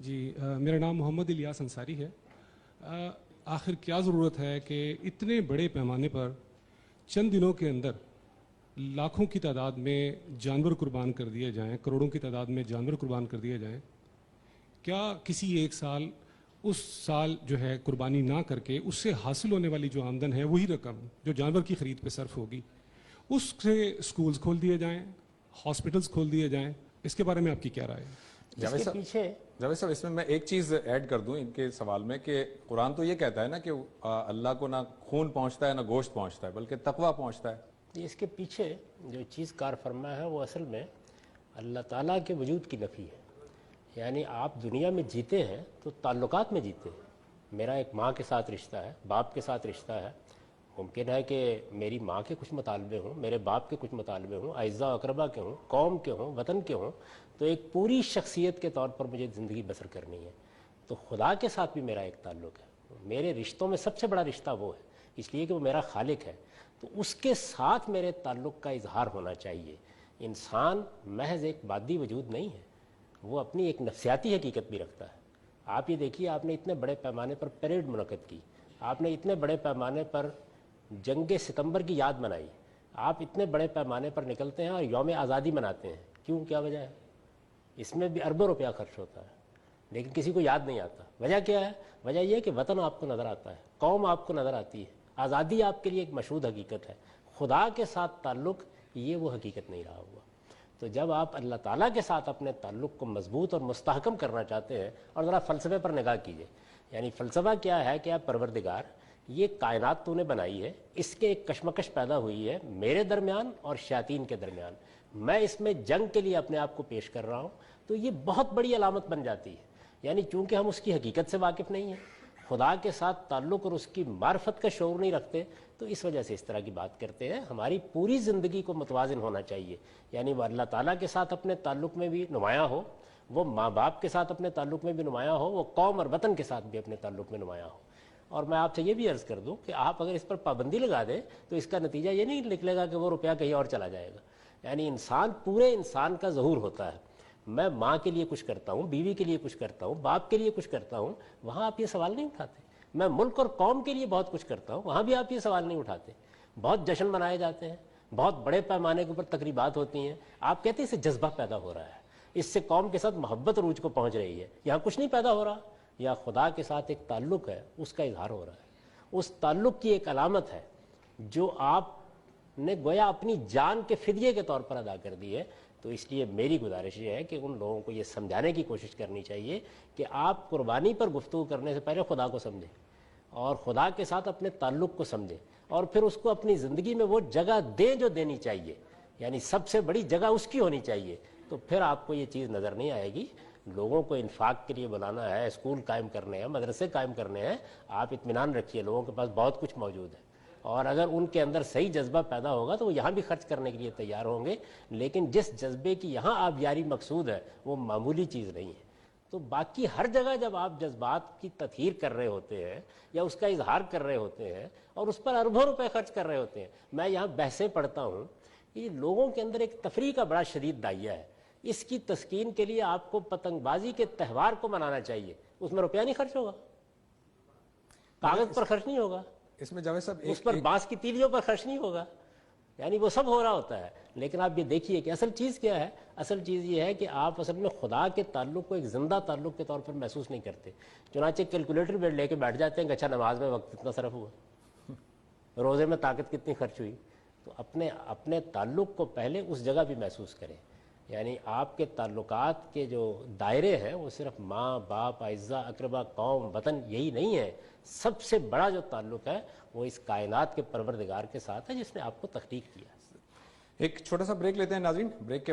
جی میرا نام محمد الیاس انصاری ہے. آخر کیا ضرورت ہے کہ اتنے بڑے پیمانے پر چند دنوں کے اندر لاکھوں کی تعداد میں جانور قربان کر دیے جائیں, کروڑوں کی تعداد میں جانور قربان کر دیے جائیں؟ کیا کسی ایک سال اس سال جو ہے قربانی نہ کر کے اس سے حاصل ہونے والی جو آمدن ہے وہی رقم جو جانور کی خرید پہ صرف ہوگی اس سے اسکولز کھول دیے جائیں, ہاسپٹلز کھول دیے جائیں؟ اس کے بارے میں آپ کی کیا رائے ہے؟ جاوید صاحب اس میں میں ایک چیز ایڈ کر دوں ان کے سوال میں کہ قرآن تو یہ کہتا ہے نا کہ اللہ کو نہ خون پہنچتا ہے نہ گوشت پہنچتا ہے بلکہ تقویٰ پہنچتا ہے. اس کے پیچھے جو چیز کار فرما ہے وہ اصل میں اللہ تعالیٰ کے وجود کی نفی ہے. یعنی آپ دنیا میں جیتے ہیں تو تعلقات میں جیتے ہیں. میرا ایک ماں کے ساتھ رشتہ ہے, باپ کے ساتھ رشتہ ہے. ممکن ہے کہ میری ماں کے کچھ مطالبے ہوں, میرے باپ کے کچھ مطالبے ہوں, اعزاء و اقربا کے ہوں, قوم کے ہوں, وطن کے ہوں, تو ایک پوری شخصیت کے طور پر مجھے زندگی بسر کرنی ہے. تو خدا کے ساتھ بھی میرا ایک تعلق ہے. میرے رشتوں میں سب سے بڑا رشتہ وہ ہے, اس لیے کہ وہ میرا خالق ہے. تو اس کے ساتھ میرے تعلق کا اظہار ہونا چاہیے. انسان محض ایک مادی وجود نہیں ہے, وہ اپنی ایک نفسیاتی حقیقت بھی رکھتا ہے. آپ یہ دیکھیے, آپ نے اتنے بڑے پیمانے پر پریڈ منعقد کی, آپ نے اتنے بڑے پیمانے پر جنگ ستمبر کی یاد منائی, آپ اتنے بڑے پیمانے پر نکلتے ہیں اور یوم آزادی مناتے ہیں. کیوں, کیا وجہ ہے؟ اس میں بھی اربوں روپیہ خرچ ہوتا ہے لیکن کسی کو یاد نہیں آتا. وجہ کیا ہے؟ وجہ یہ ہے کہ وطن آپ کو نظر آتا ہے, قوم آپ کو نظر آتی ہے, آزادی آپ کے لیے ایک مشہود حقیقت ہے. خدا کے ساتھ تعلق یہ وہ حقیقت نہیں رہا ہوا. تو جب آپ اللہ تعالیٰ کے ساتھ اپنے تعلق کو مضبوط اور مستحکم کرنا چاہتے ہیں, اور ذرا فلسفے پر نگاہ کیجئے. یعنی فلسفہ کیا ہے کہ آپ پروردگار, یہ کائنات تو نے بنائی ہے, اس کے ایک کشمکش پیدا ہوئی ہے میرے درمیان اور شیاطین کے درمیان, میں اس میں جنگ کے لیے اپنے آپ کو پیش کر رہا ہوں. تو یہ بہت بڑی علامت بن جاتی ہے. یعنی چونکہ ہم اس کی حقیقت سے واقف نہیں ہیں, خدا کے ساتھ تعلق اور اس کی معرفت کا شعور نہیں رکھتے, تو اس وجہ سے اس طرح کی بات کرتے ہیں. ہماری پوری زندگی کو متوازن ہونا چاہیے. یعنی وہ اللہ تعالیٰ کے ساتھ اپنے تعلق میں بھی نمایاں ہو, وہ ماں باپ کے ساتھ اپنے تعلق میں بھی نمایاں ہو, وہ قوم اور وطن کے ساتھ بھی اپنے تعلق میں نمایاں ہو. اور میں آپ سے یہ بھی عرض کر دوں کہ آپ اگر اس پر پابندی لگا دیں تو اس کا نتیجہ یہ نہیں نکلے گا کہ وہ روپیہ کہیں اور چلا جائے گا. یعنی انسان پورے انسان کا ظہور ہوتا ہے. میں ماں کے لیے کچھ کرتا ہوں, بیوی کے لیے کچھ کرتا ہوں, باپ کے لیے کچھ کرتا ہوں, وہاں آپ یہ سوال نہیں اٹھاتے. میں ملک اور قوم کے لیے بہت کچھ کرتا ہوں, وہاں بھی آپ یہ سوال نہیں اٹھاتے. بہت جشن منائے جاتے ہیں, بہت بڑے پیمانے کے اوپر تقریبات ہوتی ہیں, آپ کہتے ہیں اس سے جذبہ پیدا ہو رہا ہے, اس سے قوم کے ساتھ محبت عروج کو پہنچ رہی ہے. یہاں کچھ نہیں پیدا ہو رہا. یا خدا کے ساتھ ایک تعلق ہے, اس کا اظہار ہو رہا ہے. اس تعلق کی ایک علامت ہے جو آپ نے گویا اپنی جان کے فدیے کے طور پر ادا کر دی ہے. تو اس لیے میری گزارش یہ ہے کہ ان لوگوں کو یہ سمجھانے کی کوشش کرنی چاہیے کہ آپ قربانی پر گفتگو کرنے سے پہلے خدا کو سمجھیں, اور خدا کے ساتھ اپنے تعلق کو سمجھیں, اور پھر اس کو اپنی زندگی میں وہ جگہ دیں جو دینی چاہیے. یعنی سب سے بڑی جگہ اس کی ہونی چاہیے. تو پھر آپ کو یہ چیز نظر نہیں آئے گی. لوگوں کو انفاق کے لیے بلانا ہے, اسکول قائم کرنے ہیں, مدرسے قائم کرنے ہیں, آپ اطمینان رکھیے, لوگوں کے پاس بہت کچھ موجود ہے. اور اگر ان کے اندر صحیح جذبہ پیدا ہوگا تو وہ یہاں بھی خرچ کرنے کے لیے تیار ہوں گے. لیکن جس جذبے کی یہاں آپ یاری مقصود ہے وہ معمولی چیز نہیں ہے. تو باقی ہر جگہ جب آپ جذبات کی تطہیر کر رہے ہوتے ہیں یا اس کا اظہار کر رہے ہوتے ہیں اور اس پر اربوں روپے خرچ کر رہے ہوتے ہیں, میں یہاں بحثیں پڑھتا ہوں, یہ لوگوں کے اندر ایک تفریح کا بڑا شدید داعیہ ہے. اس کی تسکین کے لیے آپ کو پتنگ بازی کے تہوار کو منانا چاہیے, اس میں روپیہ نہیں خرچ ہوگا, کاغذ پر خرچ نہیں ہوگا, اس میں جاوید صاحب اس پر بانس کی تیلیوں پر خرچ نہیں ہوگا. یعنی وہ سب ہو رہا ہوتا ہے. لیکن آپ یہ دیکھیے کہ اصل چیز کیا ہے. اصل چیز یہ ہے کہ آپ اصل میں خدا کے تعلق کو ایک زندہ تعلق کے طور پر محسوس نہیں کرتے. چنانچہ کیلکولیٹر بیٹھ لے کے بیٹھ جاتے ہیں کہ اچھا نماز میں وقت کتنا صرف ہوا, روزے میں طاقت کتنی خرچ ہوئی. تو اپنے تعلق کو پہلے اس جگہ بھی محسوس کریں. یعنی آپ کے تعلقات کے جو دائرے ہیں وہ صرف ماں باپ, اعزاء اقربا, قوم, وطن یہی نہیں ہے. سب سے بڑا جو تعلق ہے وہ اس کائنات کے پروردگار کے ساتھ ہے جس نے آپ کو تخلیق کیا. ایک چھوٹا سا بریک لیتے ہیں ناظرین. بریک کے بعد